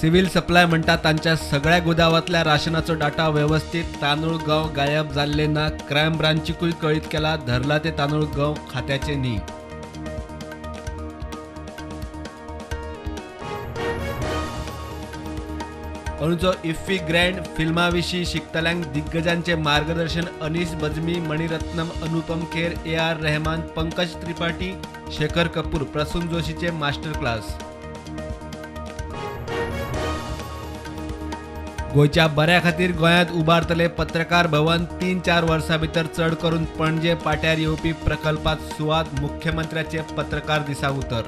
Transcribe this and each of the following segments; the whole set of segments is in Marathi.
सिव्हिल सप्लाय म्हणटा तांच्या सगळ्या गोदावातल्या राशनाचो डाटा व्यवस्थित तांदूळ गंव गायब जाल्ले ना. क्रायम ब्रांचीकूय कळीत केला, धरला ते तांदूळ गंव खात्याचे न्ही. अंदूचो इफ्फी ग्रँड फिल्माविशीं शिकतल्यांक दिग्गजांचे मार्गदर्शन. अनीस बज्मी, मणिरत्नम, अनुपम खेर, AR रहमान, पंकज त्रिपाठी, शेखर कपूर, प्रसून जोशीचे मास्टर क्लास. गोयच्या बऱ्या खातीर गोंयांत उबारतले पत्रकार भवन. 3-4 वर्सां भितर चड करून पणजे पाट्यार येवपी प्रकल्पात सुवात. मुख्यमंत्र्याचे पत्रकार दिसा उतर.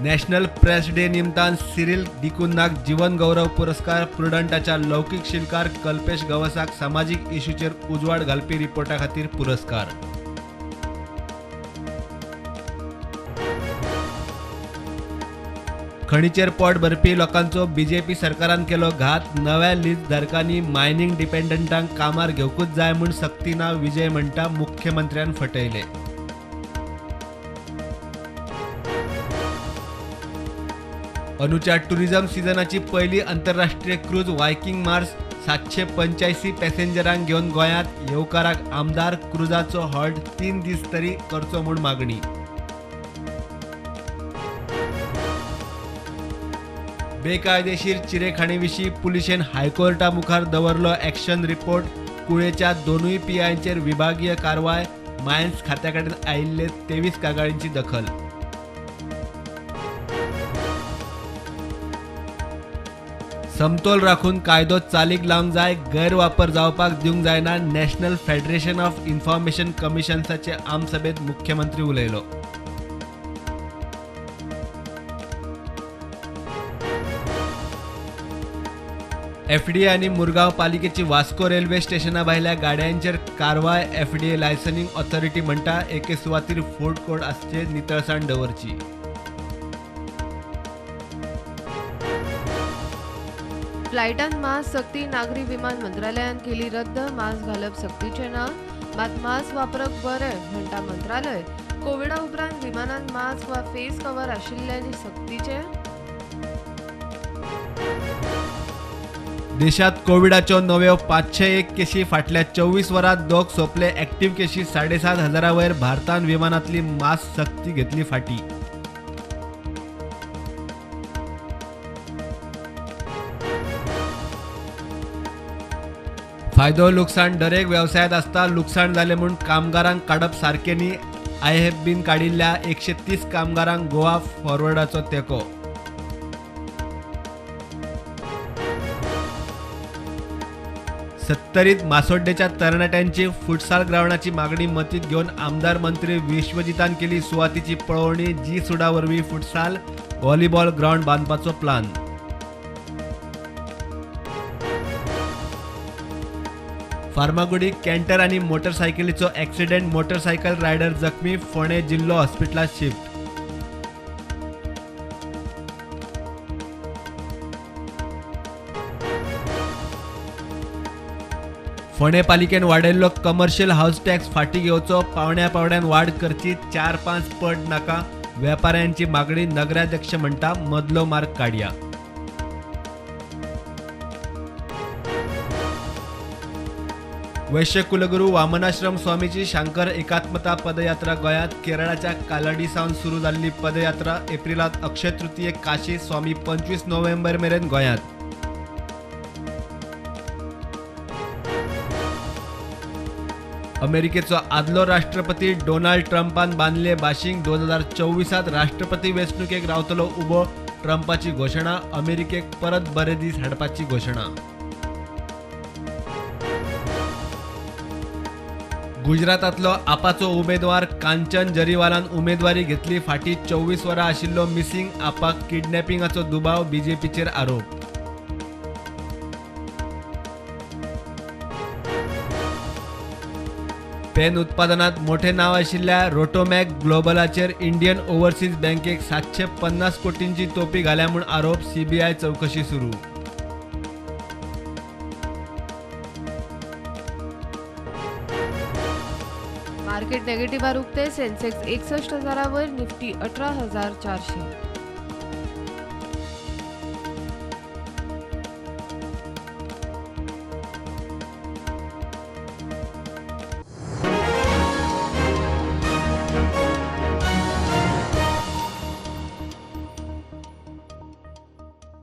नॅशनल प्रेस डे निमतान सिरिल डिकुन्नाक जीवन गौरव पुरस्कार. प्रुडंटाच्या लौकीक शिलकार कल्पेश गवसाक सामाजीक इश्यूचेर उजवाड घालपी रिपोर्टा खातीर पुरस्कार. खणीचेर पोट भरपी लोकांचो BJP सरकारान केलो घात. नव्या लीज धारकांनी मायनिंग डिपेंडंटांक कामार घेवकूच जाय म्हूण सक्तीना विजय म्हणटा. मुख्यमंत्र्यान फटयले. अंदूच्या टुरिझम सिजनाची पहिली आंतरराष्ट्रीय क्रूज वायकिंग मार्स. 785 पॅसेंजरांक घेवन गोंयांत. येवकाराक आमदार. क्रुजाचो हॉल्ट 3 दीस तरी करचो म्हूण मागणी. बेकायदेशीर चिरेखाणी विशीं पुलिशेन हायकोर्टा मुखार दवरलो एक्शन रिपोर्ट. कुळेच्या दोनूय PIंचेर विभागीय कारवाय. मायन्स खात्या कडेन आयिल्ले 23 कागाळींची दखल. समतोल राखून कायदो चालीक लावंक जाय. गैरवापर जावपाक दिवंक जायना. नॅशनल फेडरेशन ऑफ इन्फॉर्मेशन कमिशन्साचे आमसभेत मुख्यमंत्री उलयलो. FDA आनी मुरगांव पालिकेची वास्को रेल्वे स्टेशना भायल्या गाड्यांचेर कारवाय. FDA लायसनिंग ऑथॉरिटी म्हणटा एके सुवातेर फूड कोर्ट आसचे, नितळसाण दवरची. फ्लायटांत मास्क सक्ती. नागरी विमान मंत्रालयान केली रद्द. मास्क घालप सक्तीचे ना, मात मास्क वापरप बरें म्हणटा मंत्रालय. कोविडा उपरांत विमानांत मास्क वा फेस कवर आशिल्ल्यानी सक्तीचे. देशात कोविडाच्यो नव्यो 501 केशी. फाटल्या 24 वरांत दोग सोंपले. एक्टिव्ह केशी 7,500 वयर. भारतान विमानांतली मास्क सक्ती घेतली फाटी. फायदो लुकसाण दरेक व्यवसायात आसता. लुकसाण जालें म्हूण कामगारांक काडप सारकें न्ही. IFBन काडिल्ल्या 130 कामगारांक गोवा फॉरवर्डाचो तेंको. सत्तरीत मासोड्डेच्या तरणाट्यांची फुटसाल ग्रावंडाची मागणी मतीत घेवन आमदार मंत्री विश्वजितान केली सुवातीची पळोवणी. जी सुडा वरवीं फुटसाल व्हॉलीबॉल ग्रावंड बांदपाचो प्लान. फार्मागुडी कॅन्टर आनी मोटरसायकलीचो ॲक्सिडेंट. मोटरसायकल रायडर जखमी. फोंडे जिल्लो हॉस्पिटलात शिफ्ट. फोंडे पालिकेन वाडयल्लो कमर्शियल हाऊस टॅक्स फाटीं घेवचो. पावण्यान वाड करची. 4-5 पट नाका. वेपाऱ्यांची मागणी. नगराध्यक्ष म्हणटा मदलो मार्ग काडया. वैश्य कुलगुरू वामनाश्रम स्वामीची शांकर एकात्मता पदयात्रा गोंयांत. केरळाच्या कालडी सावन सुरू जाल्ली पदयात्रा. एप्रिलांत अक्षय तृतीयेक काशी. स्वामी 25 नोव्हेंबर मेरेन गोंयांत. अमेरिकेचो आदलो राष्ट्रपती डोनाल्ड ट्रम्पान बांदले बाशिंग. 2024 राष्ट्रपती वेंचणुकेक रावतलो उबो. ट्रम्पाची घोशणा. अमेरिकेक परत बरे दीस हाडपाची घोशणा. गुजरातांतलो आपाचो उमेदवार कांचन जरीवालान उमेदवारी घेतली फाटीं. 24 वरां आशिल्लो मिसिंग. आपाक किडनॅपिंगाचो दुबाव. BJPचेर आरोप. पेन उत्पादनात मोठे नाव आशिल्ल्या रोटोमॅक ग्लोबलाचेर इंडियन ओव्हरसीज बँकेक 750 कोटींची तोपी घाल्या म्हूण आरोप. CBI चवकशी सुरू. मार्केट नेगेटिव्ह उक्ते सेन्सेक्स 61,000 वयर, निफ्टी 18,400.